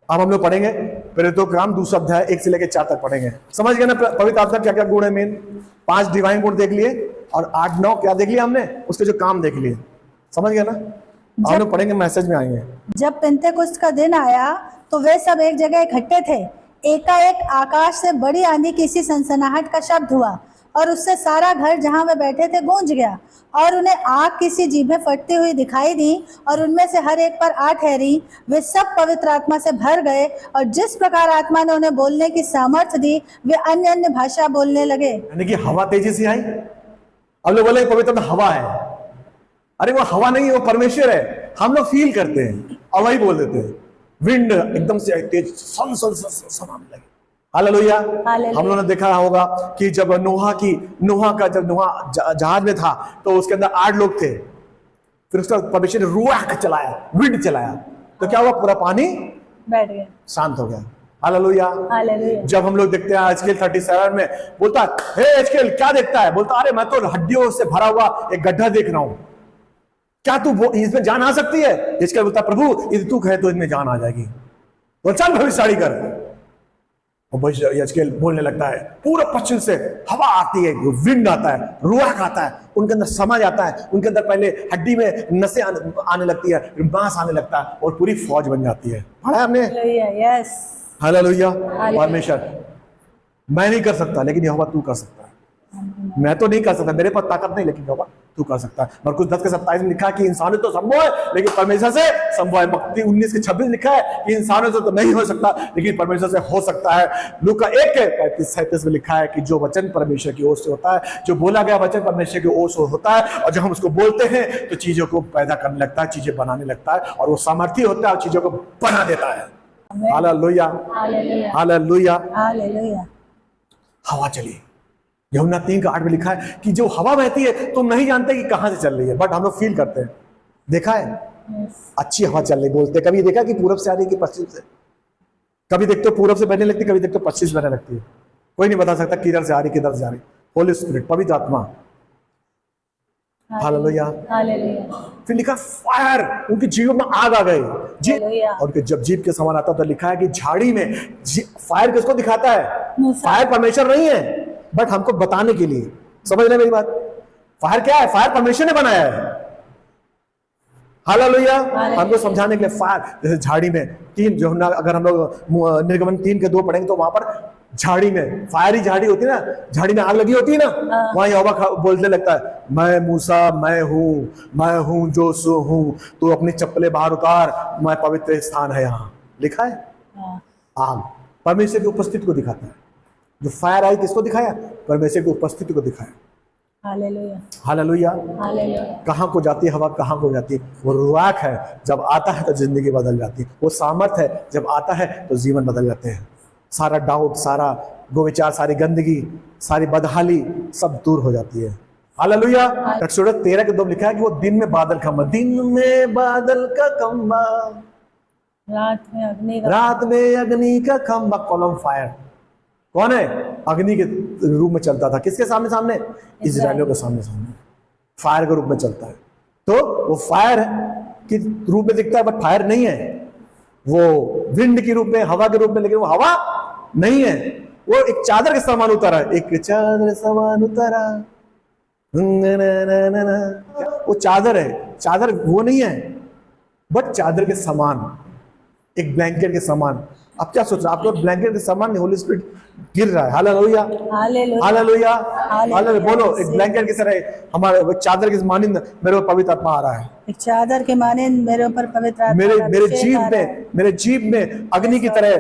अब हम लोग पढ़ेंगे प्रेरितों के काम 2 अध्याय 1 से लेकर 4 तक पढ़ेंगे। समझ गए ना पवित्र आत्मा क्या क्या गुण है? मेन 5 डिवाइन गुण देख लिए और 8-9 क्या देख लिया हमने, उसके जो काम देख लिए। समझ गए ना? हम लोग पढ़ेंगे, मैसेज में आएंगे। जब पेंतेकोस्त का दिन आया तो वे सब एक जगह इकट्ठे थे। एकाएक आकाश से बड़ी आंधी की सी सनसनाहट का शब्द हुआ और उससे सारा घर जहां वे बैठे थे गूंज गया। और उन्हें आग की सी जीभें फटती हुई दिखाई दी और उनमें से हर एक पर आ ठहरी। वे सब पवित्र आत्मा से भर गए और जिस प्रकार आत्मा ने उन्हें बोलने की सामर्थ्य दी वे अन्य अन्य भाषा बोलने लगे। यानी कि हवा तेजी से आई। अब लोग बोले पवित्र आत्मा हवा है। अरे वो हवा नहीं, वो परमेश्वर है। हम लोग फील करते हैं और वही बोल देते हैं। विंड एकदम से तेज सन सन सन सन आने लगे। हालेलुया। हम लोगों ने देखा होगा कि जब नोहा जहाज में था तो उसके अंदर 8 लोग थे। फिर उसका परमेश्वर ने रूह चलाया, विंड चलाया, तो क्या हुआ? पूरा पानी बैठ गया, शांत हो गया। हालेलुया। जब हम लोग देखते हैं एजकेल 37 में बोलता है, हे एजकेल क्या देखता है? बोलता अरे मैं तो हड्डियों से भरा हुआ एक गड्ढा देख रहा हूं, क्या तू इसमें जान आ सकती है? एजकेल बोलता प्रभु यदि तू कहे तो इसमें जान आ जाएगी, तो चल भविष्यवाणी कर। और एजकेल बोलने लगता है, पूरा पश्चिम से हवा आती है, विंड आता है, रूह आता है, उनके अंदर समा जाता है। उनके अंदर पहले हड्डी में नसें आने लगती है, मांस आने लगता है और पूरी फौज बन जाती है। पढ़ा हमने? यस। हालेलुया। परमेश्वर मैं नहीं कर सकता लेकिन यहोवा तू कर सकता है। मैं तो नहीं कर सकता, मेरे पास ताकत नहीं, लेकिन यहोवा तू कर सकता है। मरकुस 10:27 में लिखा है कि इंसानों तो संभव है लेकिन परमेश्वर से संभव है। मत्ती 19:26 लिखा है कि इंसानों से तो नहीं हो सकता लेकिन परमेश्वर से हो सकता है। लूका 1:35-37 में लिखा है कि जो वचन परमेश्वर की ओर से होता है, जो बोला गया वचन परमेश्वर की ओर से होता है, और जब हम उसको बोलते हैं तो चीजों को पैदा करने लगता है, चीजें बनाने लगता है, और वो सामर्थ्य होता है और चीजों को बना देता है। हालेलुया। हालेलुया। हवा चली। यूहन्ना 3:8 में लिखा है कि जो हवा बहती है तुम नहीं जानते कि कहां से चल रही है, बट हम लोग फील करते हैं। देखा है अच्छी हवा चल रही, बोलते कभी देखा कि पूरब से आ रही है कि पश्चिम से? कभी देखते हो पूरब से बहने लगती, कभी देखते हो पश्चिम से बहने लगती है। कोई नहीं बता सकता किधर से आ रही, किधर से जा रही। होली स्पिरिट, पवित्र आत्मा। हालेलुया। फिर लिखा फायर, उनकी जीव में आग आ गई। और जब जीव के समान आता तो लिखा है कि झाड़ी में फायर किसको दिखाता है? फायर परमेश्वर नहीं है बट हमको बताने के लिए। समझ रहे मेरी बात? फायर क्या है? फायर परमेश्वर ने बनाया है। हालेलुया। हमको समझाने के लिए फायर, जैसे झाड़ी में 3 जो ना, अगर हम लोग निर्गमन 3:2 पढ़ेंगे तो वहां पर झाड़ी में फायरी झाड़ी होती है ना, झाड़ी में आग लगी होती है ना, वहां यहोवा बोलने लगता है, मैं मूसा मैं हूं जो सो हूं, तू अपनी चप्पलें बाहर उतार, मैं पवित्र स्थान है। यहाँ लिखा है आग परमेश्वर की उपस्थिति को दिखाता है। जो फायर आई किसको दिखाया? परमेश्वर की उपस्थिति को दिखाया। हालेलुया। हालेलुया। कहां को जाती है हवा? कहां को जाती है? वो रुआक है, जब आता है तो जिंदगी बदल जाती है। वो सामर्थ है, जब आता है तो जीवन बदल जाते हैं। सारा डाउट, सारा गोविचार, सारी गंदगी, सारी बदहाली सब दूर हो जाती है। हालेलुया। 13:2 लिखा है कि वो दिन में बादल खंबा, दिन में बादल का खंबा, रात में अग्नि का खंबा, कॉलम फायर। कौन है? अग्नि के रूप में चलता था। किसके सामने? सामने इजराइलियों के सामने सामने फायर के रूप में चलता है। तो वो फायर के रूप में दिखता है बट फायर नहीं है। वो विंड के रूप में, हवा के रूप में, लेकिन वो हवा नहीं है। वो एक चादर के समान उतरा है, एक चादर समान उतरा, वो चादर है। चादर वो नहीं है बट चादर के समान, एक ब्लैंकेट के समान। अब क्या सोच रहे हैं? आपको ब्लैंकेट के समान होली स्पिरिट गिर रहा है। हालेलुया। हालेलुया। हालेलुया। बोलो, एक ब्लैंकेट की तरह हमारे चादर के मानिंद मेरे ऊपर पवित्र आत्मा आ रहा है। एक चादर के मानिंद मेरे ऊपर पवित्र आत्मा, मेरे जीभ में अग्नि की तरह,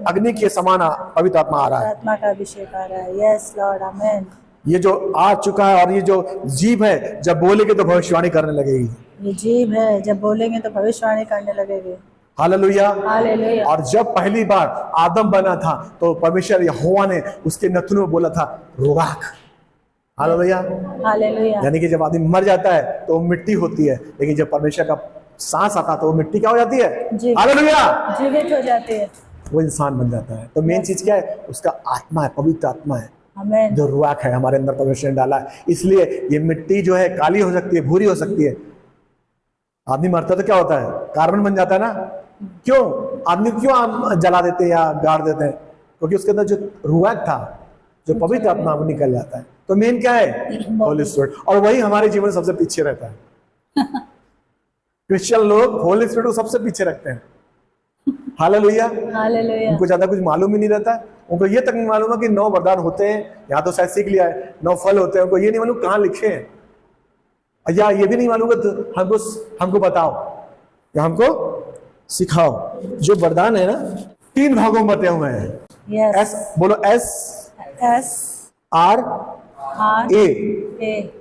अग्नि के समान पवित्र आत्मा आ रहा है। आत्मा का अभिषेक आ रहा है। यस लॉर्ड, आमेन। ये जो आ चुका है और ये जो जीभ है जब बोलेगी तो भविष्यवाणी करने लगेगी। ये जीभ है, जब बोलेंगे तो भविष्यवाणी करने लगेगी। हालेलुया। और जब पहली बार आदम बना था तो परमेश्वर यहोवा ने उसके नथुन में बोला था रुआक। हालेलुया। यानी कि जब आदमी मर जाता है तो वो मिट्टी होती है, लेकिन जब परमेश्वर का सांस आता है तो वो मिट्टी क्या हो जाती है? हालेलुया, जीवित हो जाती है, वो इंसान बन जाता है। तो मेन चीज क्या है? उसका आत्मा है, पवित्र आत्मा है, जो रुआक है हमारे अंदर परमेश्वर ने डाला है। इसलिए ये मिट्टी जो है काली हो सकती है, भूरी हो सकती है, आदमी मरता है तो क्या होता है, कार्बन बन जाता है ना। क्यों आदमी क्यों आम जला देते हैं या गाड़ देते हैं? क्योंकि उसके अंदर जो रूह था, जो पवित्र आत्मा वो निकल जाता है। तो मेन क्या है? होली स्पिरिट। और वही हमारे जीवन में सबसे पीछे रहता है। क्रिश्चियन लोग होली स्पिरिट को सबसे पीछे रखते हैं। हालेलुया। हालेलुया। उनको ज्यादा कुछ मालूम ही नहीं रहता। उनको ये तक नहीं मालूम है कि 9 वरदान होते हैं, यहाँ तो शायद सीख लिया है, 9 फल होते हैं। उनको ये नहीं मालूम कहाँ लिखे हैं, या ये भी नहीं मालूम कि हमको बताओ या हमको सिखाओ। जो वरदान है ना 3 भागों में बटे हुए हैं। यस। एस बोलो, S S R R A. A.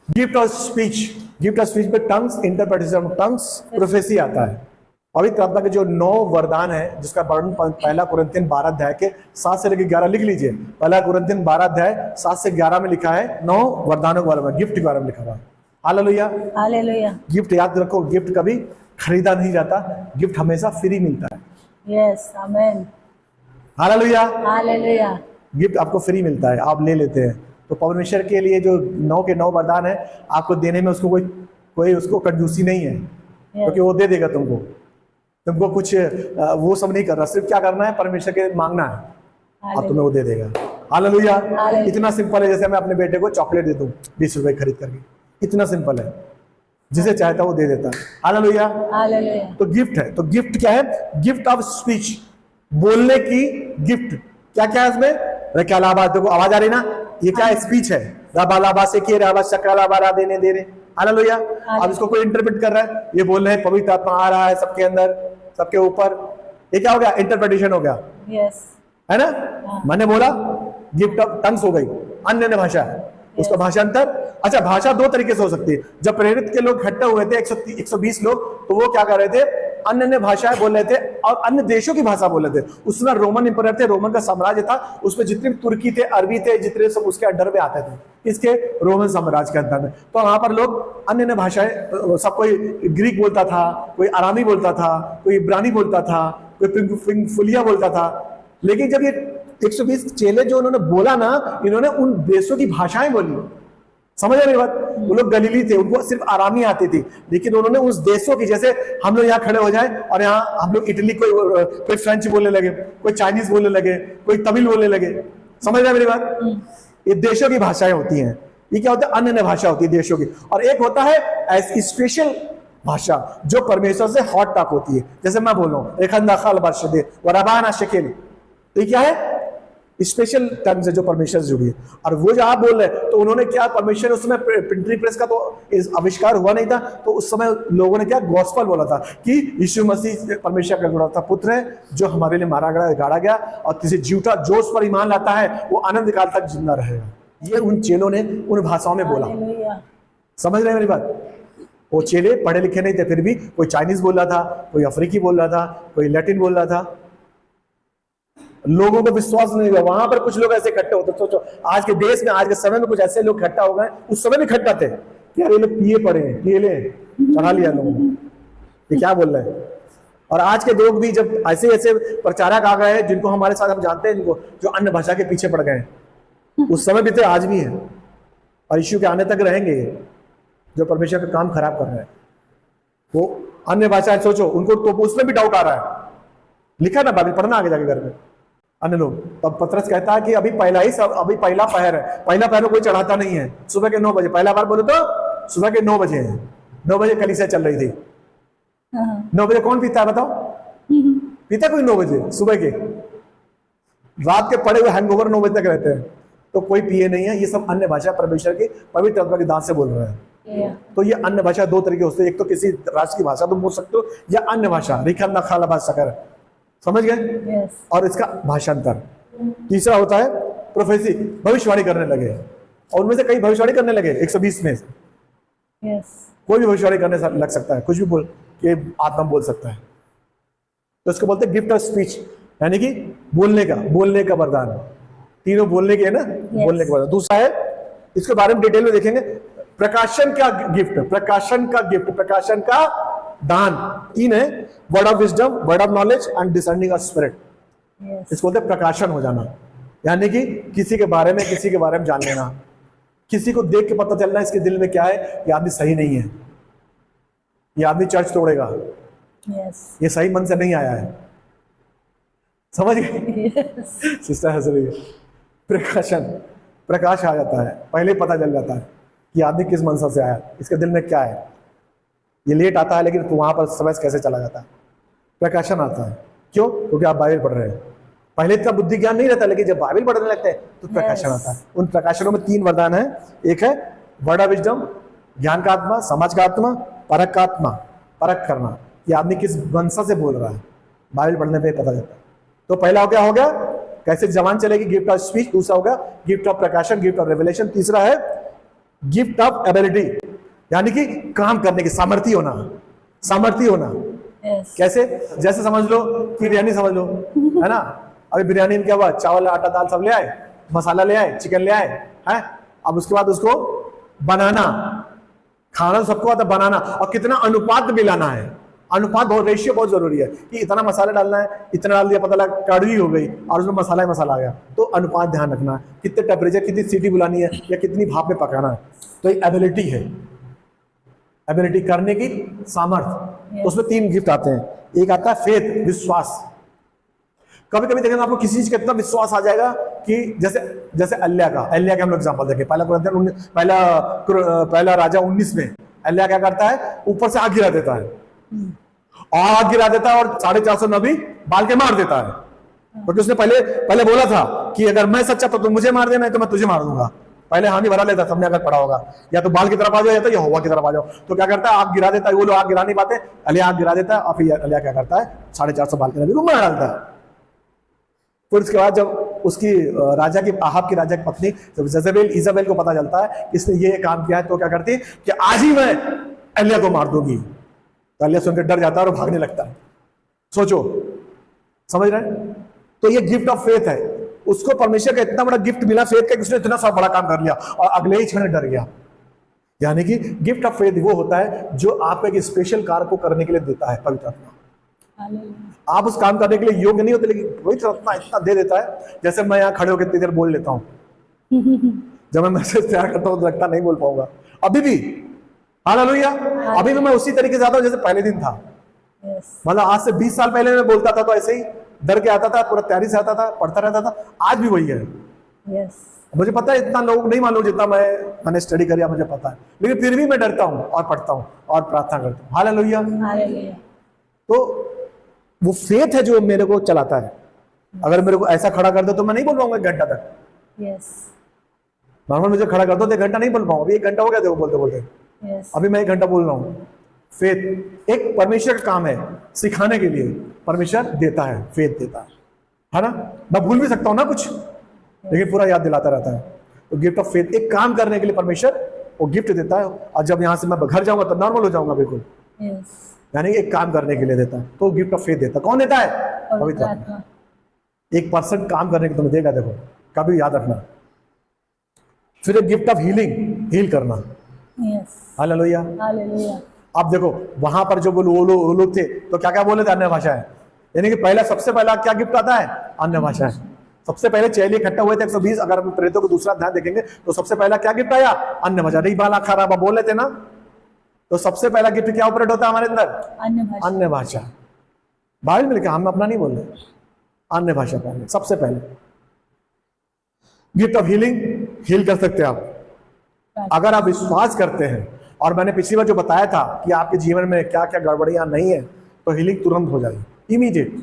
Gift of speech, gift of speech में tongues, interpretation of tongues, prophecy आता है। पवित्र आत्मा के जो 9 वरदान है, जिसका वर्णन 1 कुरिन्थियन 12 अध्याय के 7 से लेकर 11 लिख लीजिए। 1 कुरिन्थियन 12 अध्याय 7 से 11 में लिखा है 9 वरदानों के बारे में, गिफ्ट के बारे में लिखा हुआ है। हालेलुया। हालेलुया। गिफ्ट याद रखो, गिफ्ट कभी खरीदा नहीं जाता, गिफ्ट हमेशा फ्री मिलता है। यस, आमेन। हालेलुया। हालेलुया। गिफ्ट आपको फ्री मिलता है, आप ले लेते हैं। तो परमेश्वर के लिए जो 9 के 9 वरदान है, आपको देने में उसको कोई उसको कंजूसी नहीं है, क्योंकि वो दे देगा तुमको कुछ वो सब नहीं कर रहा। सिर्फ क्या करना है, परमेश्वर के मांगना है और तुम्हें वो दे देगा। हालेलुया। इतना सिंपल है, जैसे मैं अपने बेटे को चॉकलेट दे दूं 20 रुपए खरीद करके, इतना सिंपल है। जिसे चाहता वो दे देता है। हालेलुया। हालेलुया। तो गिफ्ट है। तो गिफ्ट क्या है? गिफ्ट ऑफ स्पीच, बोलने की गिफ्ट। क्या क्या है इसमें? अरे क्या लाभ, देखो आवाज आ रही ना, ये क्या है? स्पीच है। रबा लाबा से के रबा शक्का लाबा रा देने दे रहे। हालेलुया। अब इसको कोई इंटरप्रेट कर रहा है, ये बोल रहे हैं पवित्र आत्मा आ रहा है सबके अंदर, सबके ऊपर। ये क्या हो गया? इंटरप्रिटेशन हो गया। यस। है ना। मैंने बोला गिफ्ट ऑफ टंग्स हो गई, अन्य भाषा, उसका भाषांतर। अच्छा, भाषा 2 तरीके से हो सकती है। जब प्रेरित के लोग इकट्ठे हुए थे 120 लोग, तो वो क्या कर रहे थे? अन्य भाषाएं बोल रहे थे और अन्य देशों की भाषा बोल रहे थे। उसमें रोमन इंपीरियर थे, रोमन का साम्राज्य था, उसमें जितने तुर्की थे, अरबी थे, जितने सब उसके अंडर में आते थे, इसके रोमन साम्राज्य के अंदर में। तो वहां पर लोग अन्य भाषाएं, सब कोई ग्रीक बोलता था, कोई आरामी बोलता था, कोई इब्रानी बोलता था, कोई फुलिया बोलता था। लेकिन जब ये 120 चेले जो उन्होंने बोला ना, इन्होंने उन देशों की भाषाएं बोली। समझ रहे मेरी बात? वो लोग गलीली थे, उनको सिर्फ आरामी आती थी, लेकिन उन्होंने उस देशों की, जैसे हम लोग यहाँ खड़े हो जाए और यहाँ हम लोग इटली कोई फ्रेंच बोलने लगे, कोई चाइनीज बोलने लगे, कोई तमिल बोलने लगे। समझ रहे मेरी बात? ये देशों की भाषाएं होती हैं। ये क्या होता है? अन्य भाषा होती है देशों की। और एक होता है ऐसी स्पेशल भाषा जो परमेश्वर से हॉट टॉक होती है। जैसे मैं बोल रहा हूँ तो ये क्या है? स्पेशल टर्म्स है जो परमेश्वर से जुड़ी है। और वो जो आप बोल रहे हैं, तो उन्होंने क्या, परमेश्वर ने उस समय प्रिंटिंग प्रेस का तो आविष्कार हुआ नहीं था, तो उस समय लोगों ने क्या गॉस्पेल बोला था कि यीशु मसीह परमेश्वर का गुणवत्ता पुत्र है, जो हमारे लिए मारा गया, गाड़ा गया, और किसी झूठा जो उस पर ईमान लाता है वो अनंत काल तक जिंदा रहेगा। ये उन चेलों ने उन भाषाओं में बोला। समझ रहे हैं मेरी बात? वो चेले पढ़े लिखे नहीं थे, फिर भी कोई चाइनीज बोल रहा था, कोई अफ्रीकी बोल रहा था, कोई लैटिन बोल रहा था। लोगों को विश्वास नहीं हुआ। वहां पर कुछ लोग ऐसे इकट्ठे होते, सोचो आज के देश में, आज के समय में कुछ ऐसे लोग इकट्ठा हो गए, उस समय भी इकट्ठा थे कि यार ये लोग पिए पड़े हैं, केले चढ़ा लिया लोगों ने, ये क्या बोल रहे हैं। और आज के लोग भी जब ऐसे ऐसे प्रचारक आ गए हैं, जिनको हमारे साथ हम जानते हैं, जिनको जो अन्य भाषा के पीछे पड़ गए हैं, उस समय भी थे, आज भी है, और यीशु के आने तक रहेंगे। जो परमेश्वर का काम खराब कर रहे हैं वो अन्य भाषा, सोचो उनको, तो उसमें भी डाउट आ रहा है। लिखा ना बाइबल, पढ़ना आगे जाके घर में। अन्य लोग, तब पतरस कहता है कि अभी पहला पहर है, पहला पहर कोई चढ़ाता नहीं है। सुबह के 9 बजे, पहला बार बोले तो सुबह के 9 बजे है, 9 बजे कलीसिया चल रही थी। 9 बजे कौन पीता है बताओ? पीता कोई 9 बजे सुबह के? रात के पड़े हुए हैंगओवर 9 बजे तक रहते हैं, तो कोई पिए नहीं है। ये सब अन्य भाषा परमेश्वर की पवित्र आत्मा के दान से बोल रहे हैं। तो ये अन्य भाषा 2 तरीके होते हैं, एक तो किसी राष्ट्र की भाषा तुम बोल सकते हो, या अन्य भाषा, रिखल ना खाला भाषा कर, समझ गए? और इसका भाषांतर। तीसरा होता है प्रोफेसी, भविष्यवाणी करने लगे, और उनमें से कई भविष्यवाणी करने लगे 120 में। कोई भी भविष्यवाणी करने लग सकता है, कुछ भी बोल के आत्मा बोल सकता है। तो इसको बोलते हैं गिफ्ट ऑफ स्पीच, यानी कि बोलने का वरदान। तीनों बोलने के है ना, बोलने का वरदान। दूसरा है, इसके बारे में डिटेल में देखेंगे, प्रकाशन का गिफ्ट, प्रकाशन का दान। 3 है, word of wisdom, word of knowledge and discerning of spirit. इसको बोलते हैं प्रकाशन हो जाना, यानी कि किसी के बारे में जान लेना, किसी को देख के पता चलना इसके दिल में क्या है, ये आदमी सही नहीं है। ये आदमी चर्च तोड़ेगा, यस, ये सही मन से नहीं आया है। समझ गए? यस, सिस्टर हंस रही है। प्रकाशन, प्रकाश आ जाता है, पहले ही पता चल जाता है कि आदमी किस मंशा से आया, इसके दिल में क्या है। ये लेट आता है लेकिन वहां पर समय कैसे चला जाता है। प्रकाशन आता है, क्यों? क्योंकि आप बाइबल पढ़ रहे हैं। पहले इतना बुद्धि ज्ञान नहीं रहता, लेकिन जब बाइबल पढ़ने लगते हैं तो प्रकाशन आता है। उन प्रकाशनों में 3 वरदान है। एक है वर्ड ऑफ विजडम, ज्ञान का आत्मा, समझ का आत्मा, परख का आत्मा। परख करना कि आदमी किस वंशा से बोल रहा है, बाइबल पढ़ने पे पता चलता है। तो पहला हो गया कैसे जबान चलेगी, गिफ्ट ऑफ स्पीच। दूसरा हो गया गिफ्ट ऑफ प्रकाशन, गिफ्ट ऑफ रेवलेशन। तीसरा है गिफ्ट ऑफ एबिलिटी, यानी कि काम करने की सामर्थ्य होना, सामर्थ्य होना। यस, कैसे? जैसे समझ लो कि बिरयानी समझ लो, है ना। अभी बिरयानी में क्या हुआ, चावल आटा दाल सब ले आए, मसाला ले आए, चिकन ले आए, हैं। अब उसके बाद उसको बनाना, खाना तो सबको आता है बनाना, और कितना अनुपात मिलाना है। अनुपात बहुत, रेशियो बहुत जरूरी है कि इतना मसाला डालना है, इतना डाल दिया, पता लगा कड़वी हो गई और उसमें मसाला ही मसाला आ गया। तो अनुपात ध्यान रखना है, कितने टेम्परेचर, कितनी सीटी बुलानी है या कितनी भाप में पकाना है। तो ये एबिलिटी है, एबिलिटी करने की सामर्थ्य। तो उसमें 3 गिफ्ट आते हैं। एक आता है फेथ, विश्वास। कभी कभी देखेंगे आपको किसी चीज का इतना विश्वास आ जाएगा कि जैसे अल्लाह का हम लोग एग्जांपल देखें। पहला राजा 19 में अल्लाह क्या करता है, ऊपर से आग गिरा देता है, और आग गिरा देता है और 450 नबी बाल के मार देता है। क्योंकि उसने पहले बोला था कि अगर मैं सच्चा तो तुम मुझे मार देना, तो मैं तुझे मार दूंगा। पहले हामी भरा लेता, सबने अगर पढ़ा होगा, या तो बाल की तरफ आ जाओ या तो यहोवा की तरफ आ जाओ। तो क्या करता है, आग गिरा देता है। वो लोग आग गिरा नहीं पाते, अलिया आग गिरा देता है, और फिर अलिया क्या करता है, 450 बाल के नबी को मार डालता है। फिर उसके बाद जब उसकी आहाब की राजा की पत्नी जब जजेबेल इजाबेल को पता चलता है इसने ये काम किया है, तो क्या करती है कि आज ही मैं अलिया को मार दूंगी। तो अलिया सुनकर डर जाता है और भागने लगता है। सोचो, समझ रहे हैं? तो ये गिफ्ट ऑफ फेथ है। उसको परमेश्वर का इतना बड़ा गिफ्ट मिला फेथ का कि उसने इतना सा बड़ा काम कर लिया और अगले ही क्षण डर गया। यानी कि गिफ्ट ऑफ फेथ वो होता है जो आपको एक स्पेशल कार्य को करने के लिए देता है पवित्र आत्मा। आप उस काम करने के लिए योग्य नहीं होते, लेकिन पवित्र आत्मा इतना दे देता है। जैसे मैं यहाँ खड़े होकर इतनी देर बोल लेता हूँ, जब मैं मैसेज तैयार करता हूँ तो लगता नहीं बोल पाऊंगा। अभी भी हालेलुया, अभी भी मैं उसी तरीके से आता हूँ जैसे पहले दिन था। मतलब आज से 20 साल पहले मैं बोलता था तो ऐसे ही डर के आता था, पूरा तैयारी से आता था, पढ़ता रहता था। आज भी वही है। मुझे पता है इतना लोग नहीं मालूम जितना मैंने स्टडी किया, मुझे पता है, लेकिन फिर भी मैं डरता हूँ और पढ़ता हूँ और प्रार्थना करता हूँ। हालेलुया। तो वो फेथ है जो मेरे को चलाता है। अगर मेरे को ऐसा खड़ा कर दो तो मैं नहीं बोल पाऊंगा 1 घंटा तक। नॉर्मल मुझे खड़ा कर दो तो 1 घंटा नहीं बोल पाऊंगा। अभी 1 घंटा हो गया देखो बोलते बोलते। अभी मैं 1 घंटा बोल रहा हूँ। फेथ एक परमेश्वर का काम है, सिखाने के लिए परमेश्वर देता है, फेथ देता है ना। मैं भूल भी सकता हूँ ना कुछ, लेकिन पूरा याद दिलाता रहता है। तो गिफ्ट ऑफ फेथ एक काम करने के लिए परमेश्वर वो गिफ्ट देता है। और जब यहाँ से मैं घर जाऊंगा तो नॉर्मल हो जाऊंगा बिल्कुल। यानी एक काम करने के लिए देता है, तो गिफ्ट ऑफ फेथ देता है। कौन देता है? पवित्र आत्मा। 1% काम करने के तुम्हें देगा, देखो कभी याद रखना। फिर एक गिफ्ट ऑफ हीलिंग, हील करना। हालेलुया। अब देखो वहां पर जो वो लोग थे तो क्या क्या बोले थे? अन्य भाषाएं। यानी कि पहला सबसे पहला क्या गिफ्ट आता है? अन्य भाषाएं। सबसे पहले चेले इकट्ठा हुए थे 120। अगर हम प्रेरितों को दूसरा अध्याय देखेंगे तो सबसे पहला क्या गिफ्ट आया? अन्य भाषा। नहीं बाला खराबा बोल रहे थे ना, तो सबसे पहला गिफ्ट क्या ऑपरेट होता है हमारे अंदर? अन्य भाषा। बाइबल में लिखा, हम अपना नहीं बोल रहे, अन्य भाषा पहले, सबसे पहले। गिफ्ट ऑफ हीलिंग, हील कर सकते हैं आप अगर आप विश्वास करते हैं। और मैंने पिछली बार जो बताया था कि आपके जीवन में क्या क्या गड़बड़ियां नहीं है, तो हीलिंग तुरंत हो जाएगी, इमीडिएट।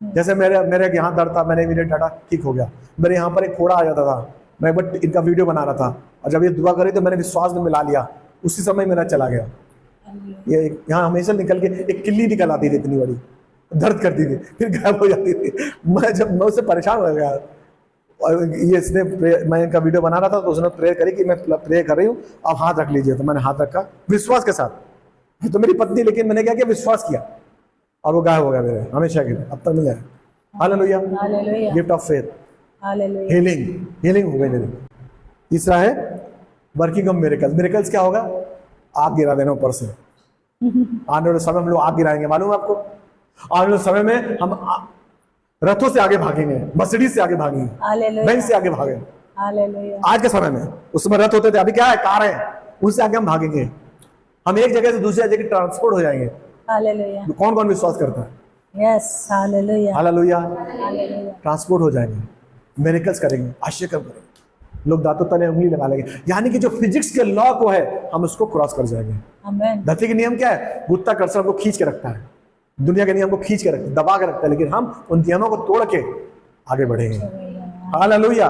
जैसे मेरे यहाँ दर्द था, मैंने इमीडिएट डाटा ठीक हो गया। मेरे यहाँ पर एक फोड़ा आ जाता था, मैं बट इनका वीडियो बना रहा था, और जब ये दुआ करी तो मैंने विश्वास में मिला लिया, उसी समय मेरा चला गया। ये यहाँ हमेशा निकल के एक किल्ली निकल आती थी, इतनी बड़ी दर्द करती थी, फिर गायब हो जाती थी। मैं उससे परेशान हो गया। और मैं इनका वीडियो बना रहा था तो उसने प्रेयर करी कि मैं प्रे कर रही हूँ, आप हाथ रख लीजिए। तो मैंने हाथ रखा विश्वास के साथ। तो मेरी पत्नी, लेकिन मैंने क्या किया? विश्वास किया, और वो गायब हो गया मेरे हमेशा के लिए, अब तक नहीं आया। Hallelujah. Gift of faith, healing हो गई मेरी। तीसरा है वर्किंग ऑफ मिरेकल्स। मिरेकल्स क्या होगा? आग गिरा देना ऊपर से। आने वाले समय में लोग आग गिराएंगे, मालूम है आपको? आने वाले समय में हम रथों से आगे भागेंगे, मर्सिडीज से आगे भागेंगे, बेंज से आगे भागेंगे। आज के समय में, उस समय रथ होते थे, अभी क्या है? कार है, उससे आगे हम भागेंगे। हम एक जगह से दूसरी जगह ट्रांसपोर्ट हो जाएंगे। हालेलुया। कौन कौन विश्वास करता है? Yes, hallelujah. Hallelujah. Hallelujah. Transport हो जाएंगे, मिरेकल्स करेंगे, आश्चर्य करेंगे, लोग दांतों तले उंगली लगा लेंगे, यानी कि जो फिजिक्स के लॉ को है हम उसको क्रॉस कर जाएंगे। आमीन। धरती के नियम क्या है? गुरुत्वाकर्षण को खींच के रखता है, दुनिया के नियम को खींच के रखता है, दबा के रखता है, लेकिन हम उन नियमों को तोड़ के आगे बढ़ेंगे। हालेलुया।